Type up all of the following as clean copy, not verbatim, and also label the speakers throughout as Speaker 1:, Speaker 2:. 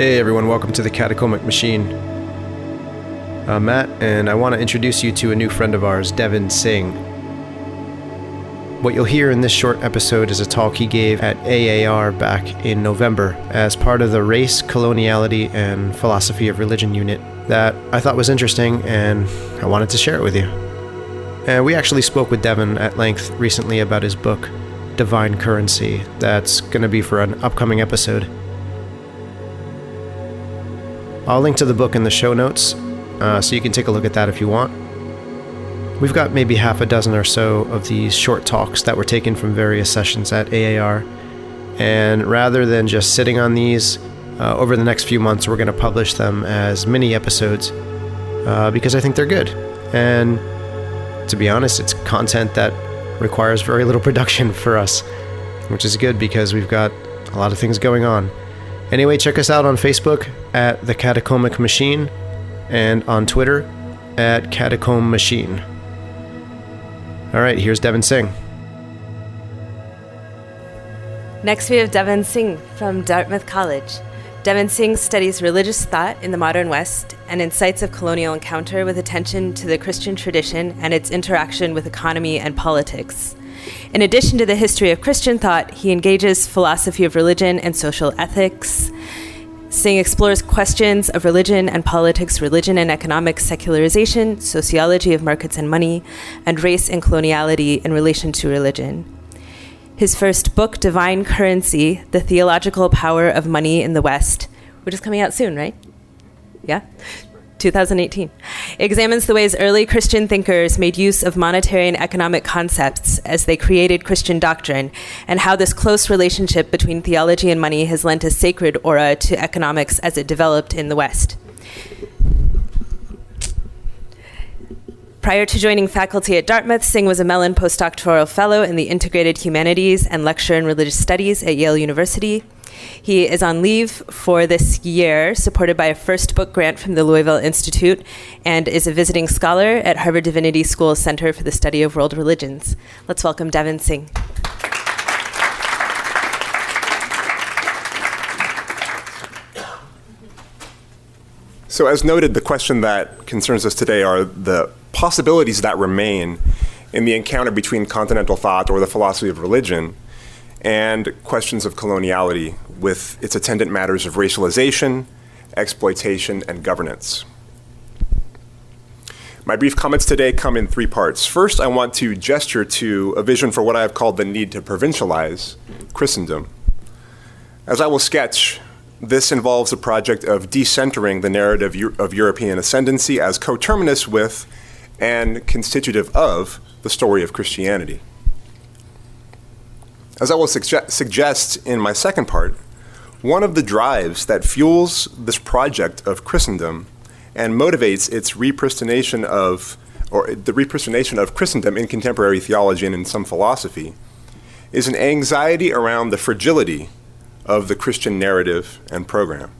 Speaker 1: Hey everyone, welcome to the Catacomic Machine. I'm Matt, and I want to introduce you to a new friend of ours, Devin Singh. What you'll hear in this short episode is a talk he gave at AAR back in November as part of the Race, Coloniality, and Philosophy of Religion unit that I thought was interesting, and I wanted to share it with you. And we actually spoke with Devin at length recently about his book, Divine Currency, that's going to be for an upcoming episode. I'll link to the book in the show notes, so you can take a look at that if you want. We've got maybe half a dozen or so of these short talks that were taken from various sessions at AAR, and rather than just sitting on these, over the next few months we're going to publish them as mini episodes, because I think they're good. And to be honest, it's content that requires very little production for us, which is good because we've got a lot of things going on. Anyway, check us out on Facebook at The Catacomic Machine and on Twitter at Catacomb Machine. All right, here's Devin Singh.
Speaker 2: Next, we have Devin Singh from Dartmouth College. Devin Singh studies religious thought in the modern West and insights of colonial encounter with attention to the Christian tradition and its interaction with economy and politics. In addition to the history of Christian thought, he engages philosophy of religion and social ethics. Singh explores questions of religion and politics, religion and economic secularization, sociology of markets and money, and race and coloniality in relation to religion. His first book, Divine Currency, The Theological Power of Money in the West, which is coming out soon, right? Yeah? 2018, examines the ways early Christian thinkers made use of monetary and economic concepts as they created Christian doctrine, and how this close relationship between theology and money has lent a sacred aura to economics as it developed in the West. Prior to joining faculty at Dartmouth, Singh was a Mellon postdoctoral fellow in the Integrated Humanities and lecturer in religious studies at Yale University. He is on leave for this year, supported by a first book grant from the Louisville Institute, and is a visiting scholar at Harvard Divinity School Center for the Study of World Religions. Let's welcome Devin Singh.
Speaker 3: So as noted, the question that concerns us today are the possibilities that remain in the encounter between continental thought or the philosophy of religion and questions of coloniality with its attendant matters of racialization, exploitation, and governance. My brief comments today come in three parts. First, I want to gesture to a vision for what I have called the need to provincialize Christendom. As I will sketch, this involves a project of decentering the narrative of European ascendancy as coterminous with and constitutive of the story of Christianity. As I will suggest in my second part, one of the drives that fuels this project of Christendom and motivates its repristination of Christendom in contemporary theology and in some philosophy is an anxiety around the fragility of the Christian narrative and program.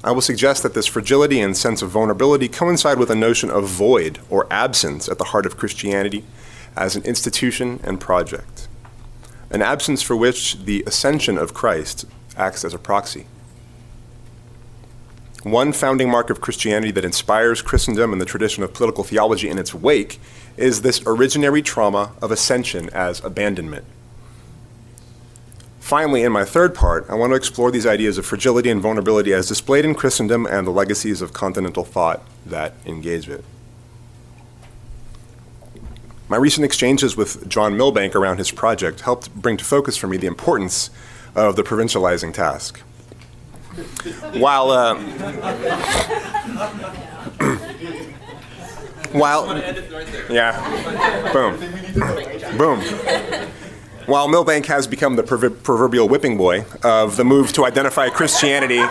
Speaker 3: I will suggest that this fragility and sense of vulnerability coincide with a notion of void or absence at the heart of Christianity as an institution and project, an absence for which the ascension of Christ acts as a proxy. One founding mark of Christianity that inspires Christendom and the tradition of political theology in its wake is this originary trauma of ascension as abandonment. Finally, in my third part, I want to explore these ideas of fragility and vulnerability as displayed in Christendom and the legacies of continental thought that engage it. My recent exchanges with John Milbank around his project helped bring to focus for me the importance of the provincializing task. While While Milbank has become the proverbial whipping boy of the move to identify Christianity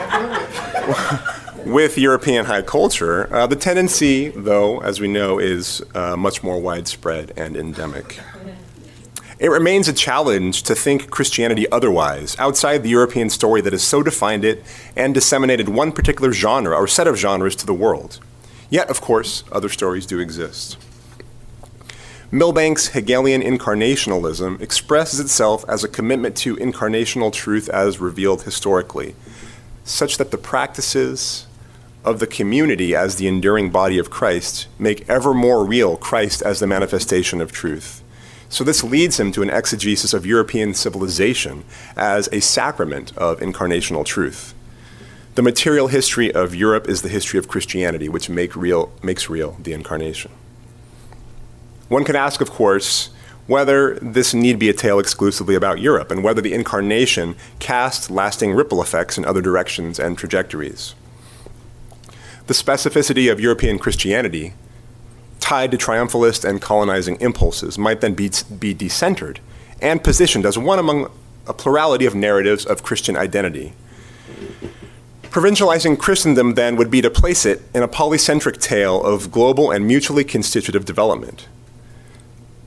Speaker 3: with European high culture, the tendency, though, as we know, is much more widespread and endemic. It remains a challenge to think Christianity otherwise, outside the European story that has so defined it and disseminated one particular genre or set of genres to the world. Yet, of course, other stories do exist. Milbank's Hegelian incarnationalism expresses itself as a commitment to incarnational truth as revealed historically, such that the practices of the community as the enduring body of Christ make ever more real Christ as the manifestation of truth. So this leads him to an exegesis of European civilization as a sacrament of incarnational truth. The material history of Europe is the history of Christianity, which makes real the incarnation. One could ask, of course, whether this need be a tale exclusively about Europe, and whether the incarnation cast lasting ripple effects in other directions and trajectories. The specificity of European Christianity, tied to triumphalist and colonizing impulses, might then be decentered and positioned as one among a plurality of narratives of Christian identity. Provincializing Christendom, then, would be to place it in a polycentric tale of global and mutually constitutive development.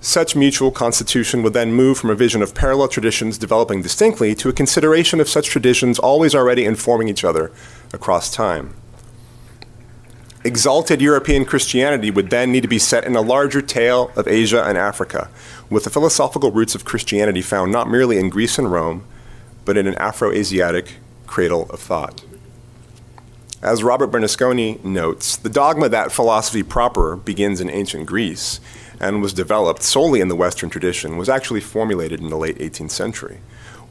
Speaker 3: Such mutual constitution would then move from a vision of parallel traditions developing distinctly to a consideration of such traditions always already informing each other across time. Exalted European Christianity would then need to be set in a larger tale of Asia and Africa, with the philosophical roots of Christianity found not merely in Greece and Rome, but in an Afro-Asiatic cradle of thought. As Robert Bernasconi notes, the dogma that philosophy proper begins in ancient Greece and was developed solely in the Western tradition was actually formulated in the late 18th century,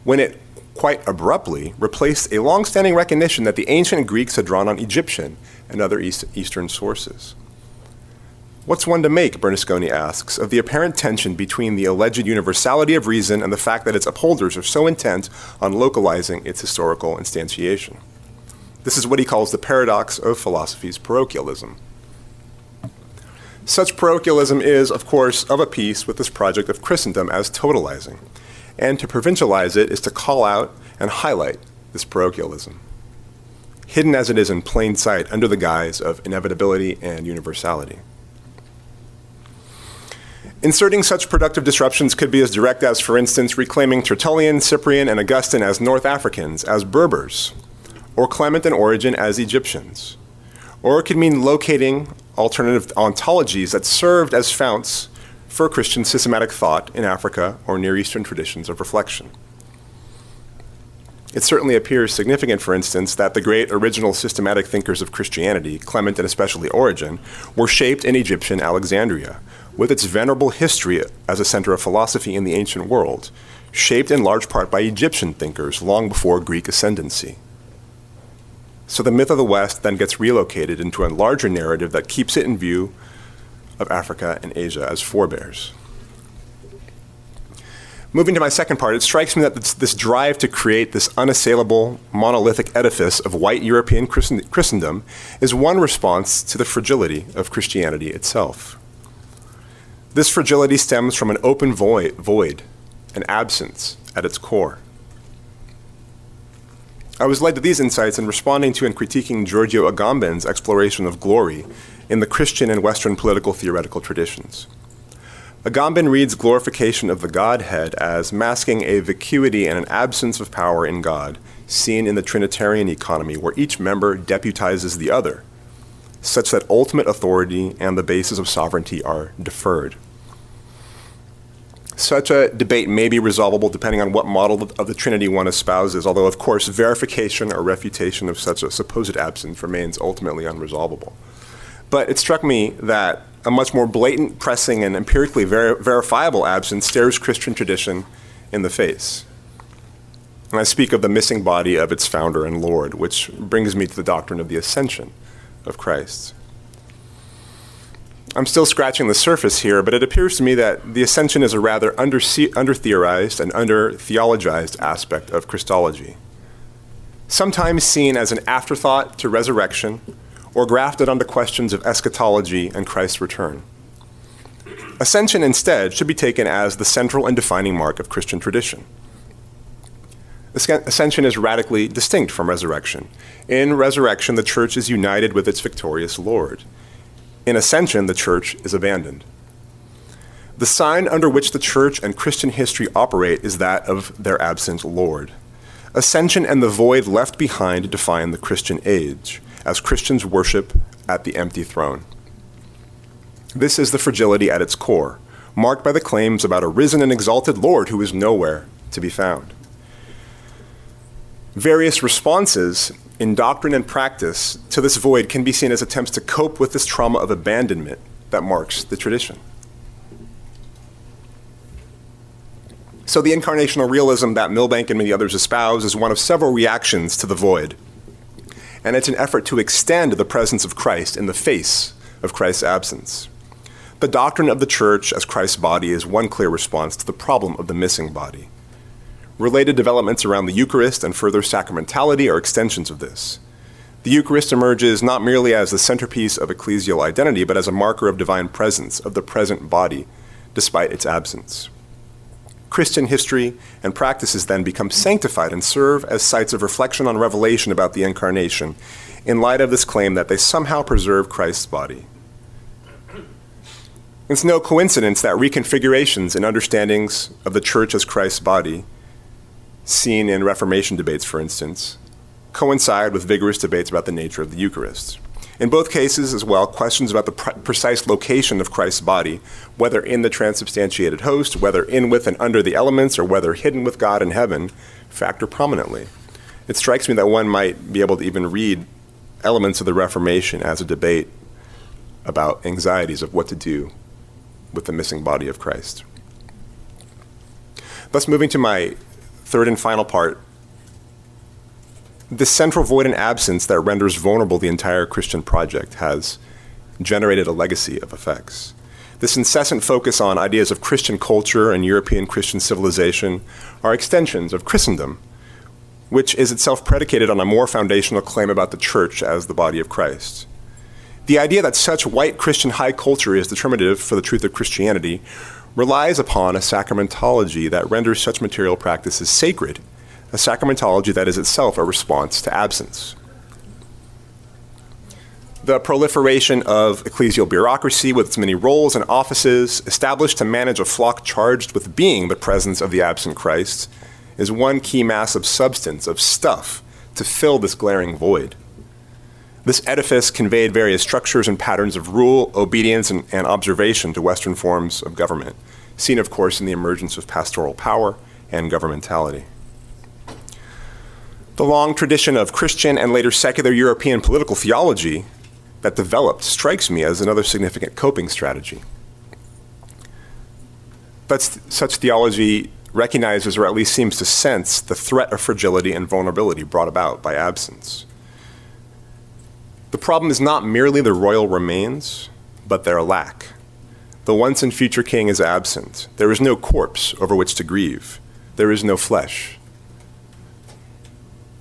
Speaker 3: when it quite abruptly replaced a long-standing recognition that the ancient Greeks had drawn on Egyptian and other Eastern sources. What's one to make, Bernasconi asks, of the apparent tension between the alleged universality of reason and the fact that its upholders are so intent on localizing its historical instantiation? This is what he calls the paradox of philosophy's parochialism. Such parochialism is, of course, of a piece with this project of Christendom as totalizing, and to provincialize it is to call out and highlight this parochialism, hidden as it is in plain sight under the guise of inevitability and universality. Inserting such productive disruptions could be as direct as, for instance, reclaiming Tertullian, Cyprian, and Augustine as North Africans, as Berbers, or Clement and Origen as Egyptians. Or it could mean locating alternative ontologies that served as founts for Christian systematic thought in Africa or Near Eastern traditions of reflection. It certainly appears significant, for instance, that the great original systematic thinkers of Christianity, Clement and especially Origen, were shaped in Egyptian Alexandria, with its venerable history as a center of philosophy in the ancient world, shaped in large part by Egyptian thinkers long before Greek ascendancy. So the myth of the West then gets relocated into a larger narrative that keeps it in view of Africa and Asia as forebears. Moving to my second part, it strikes me that this drive to create this unassailable, monolithic edifice of white European Christendom is one response to the fragility of Christianity itself. This fragility stems from an open void, an absence at its core. I was led to these insights in responding to and critiquing Giorgio Agamben's exploration of glory in the Christian and Western political theoretical traditions. Agamben reads glorification of the Godhead as masking a vacuity and an absence of power in God, seen in the Trinitarian economy, where each member deputizes the other, such that ultimate authority and the basis of sovereignty are deferred. Such a debate may be resolvable depending on what model of the Trinity one espouses, although, of course, verification or refutation of such a supposed absence remains ultimately unresolvable. But it struck me that a much more blatant, pressing, and empirically verifiable absence stares Christian tradition in the face. And I speak of the missing body of its founder and Lord, which brings me to the doctrine of the ascension of Christ. I'm still scratching the surface here, but it appears to me that the ascension is a rather under-theorized and under-theologized aspect of Christology, sometimes seen as an afterthought to resurrection or grafted onto questions of eschatology and Christ's return. Ascension, instead, should be taken as the central and defining mark of Christian tradition. Ascension is radically distinct from resurrection. In resurrection, the church is united with its victorious Lord. In ascension, the church is abandoned. The sign under which the church and Christian history operate is that of their absent Lord. Ascension and the void left behind define the Christian age, as Christians worship at the empty throne. This is the fragility at its core, marked by the claims about a risen and exalted Lord who is nowhere to be found. Various responses in doctrine and practice to this void can be seen as attempts to cope with this trauma of abandonment that marks the tradition. So the incarnational realism that Milbank and many others espouse is one of several reactions to the void. And it's an effort to extend the presence of Christ in the face of Christ's absence. The doctrine of the church as Christ's body is one clear response to the problem of the missing body. Related developments around the Eucharist and further sacramentality are extensions of this. The Eucharist emerges not merely as the centerpiece of ecclesial identity, but as a marker of divine presence, of the present body, despite its absence. Christian history and practices then become sanctified and serve as sites of reflection on revelation about the incarnation, in light of this claim that they somehow preserve Christ's body. It's no coincidence that reconfigurations and understandings of the church as Christ's body, seen in Reformation debates, for instance, coincide with vigorous debates about the nature of the Eucharist. In both cases, as well, questions about the precise location of Christ's body, whether in the transubstantiated host, whether in, with, and under the elements, or whether hidden with God in heaven, factor prominently. It strikes me that one might be able to even read elements of the Reformation as a debate about anxieties of what to do with the missing body of Christ. Thus, moving to my third and final part, the central void and absence that renders vulnerable the entire Christian project has generated a legacy of effects. This incessant focus on ideas of Christian culture and European Christian civilization are extensions of Christendom, which is itself predicated on a more foundational claim about the church as the body of Christ. The idea that such white Christian high culture is determinative for the truth of Christianity relies upon a sacramentology that renders such material practices sacred, a sacramentology that is itself a response to absence. The proliferation of ecclesial bureaucracy with its many roles and offices established to manage a flock charged with being the presence of the absent Christ is one key mass of substance, of stuff, to fill this glaring void. This edifice conveyed various structures and patterns of rule, obedience, and observation to Western forms of government, seen, of course, in the emergence of pastoral power and governmentality. The long tradition of Christian and later secular European political theology that developed strikes me as another significant coping strategy. But such theology recognizes, or at least seems to sense, the threat of fragility and vulnerability brought about by absence. The problem is not merely the royal remains, but their lack. The once and future king is absent. There is no corpse over which to grieve. There is no flesh.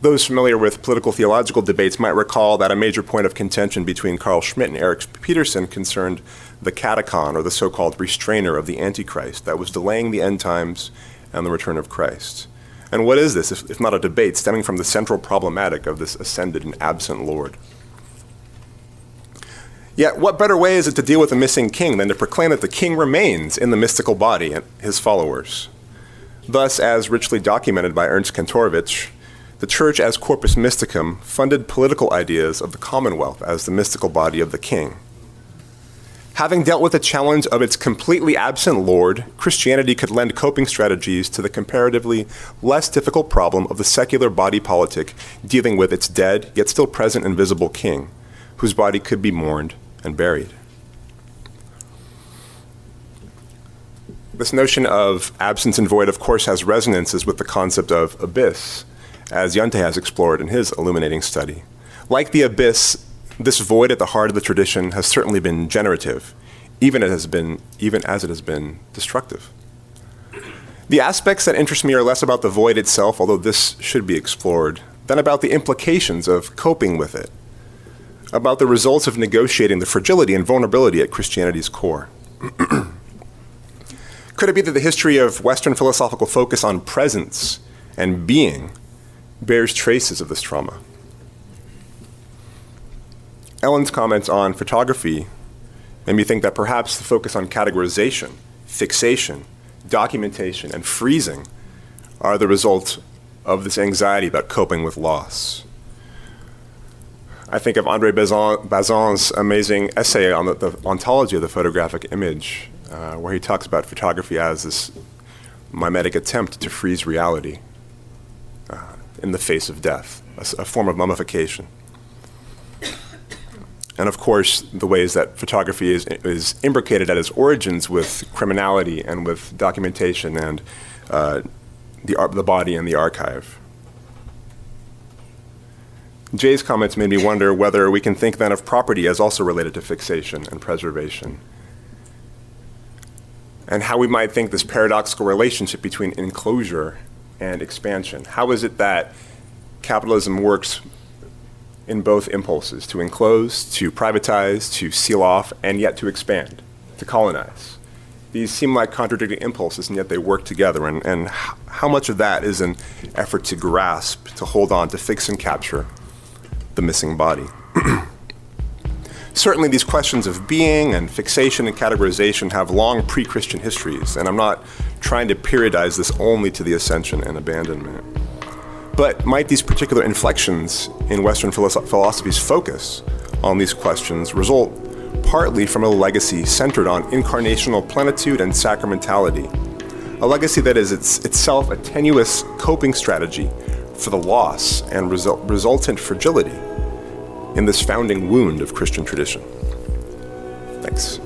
Speaker 3: Those familiar with political theological debates might recall that a major point of contention between Carl Schmitt and Eric Peterson concerned the catechon, or the so-called restrainer of the Antichrist, that was delaying the end times and the return of Christ. And what is this, if not a debate stemming from the central problematic of this ascended and absent Lord? Yet, what better way is it to deal with a missing king than to proclaim that the king remains in the mystical body and his followers? Thus, as richly documented by Ernst Kantorowicz, the Church as corpus mysticum funded political ideas of the Commonwealth as the mystical body of the king. Having dealt with the challenge of its completely absent Lord, Christianity could lend coping strategies to the comparatively less difficult problem of the secular body politic dealing with its dead, yet still present and visible king, whose body could be mourned and buried. This notion of absence and void, of course, has resonances with the concept of abyss, as Jante has explored in his illuminating study. Like the abyss, this void at the heart of the tradition has certainly been generative, even as it has been destructive. The aspects that interest me are less about the void itself, although this should be explored, than about the implications of coping with it, about the results of negotiating the fragility and vulnerability at Christianity's core. Could it be that the history of Western philosophical focus on presence and being bears traces of this trauma? Ellen's comments on photography made me think that perhaps the focus on categorization, fixation, documentation, and freezing are the result of this anxiety about coping with loss. I think of André Bazin's amazing essay on the ontology of the photographic image, where he talks about photography as this mimetic attempt to freeze reality. in the face of death, a form of mummification. And of course, the ways that photography is imbricated at its origins with criminality and with documentation and the body and the archive. Jay's comments made me wonder whether we can think then of property as also related to fixation and preservation, and how we might think this paradoxical relationship between enclosure and expansion. How is it that capitalism works in both impulses, to enclose, to privatize, to seal off, and yet to expand, to colonize? These seem like contradicting impulses, and yet they work together. And how much of that is an effort to grasp, to hold on, to fix and capture the missing body? Certainly these questions of being and fixation and categorization have long pre-Christian histories, and I'm not trying to periodize this only to the ascension and abandonment. But might these particular inflections in Western philosophy's focus on these questions result partly from a legacy centered on incarnational plenitude and sacramentality, a legacy that is itself a tenuous coping strategy for the loss and resultant fragility in this founding wound of Christian tradition? Thanks.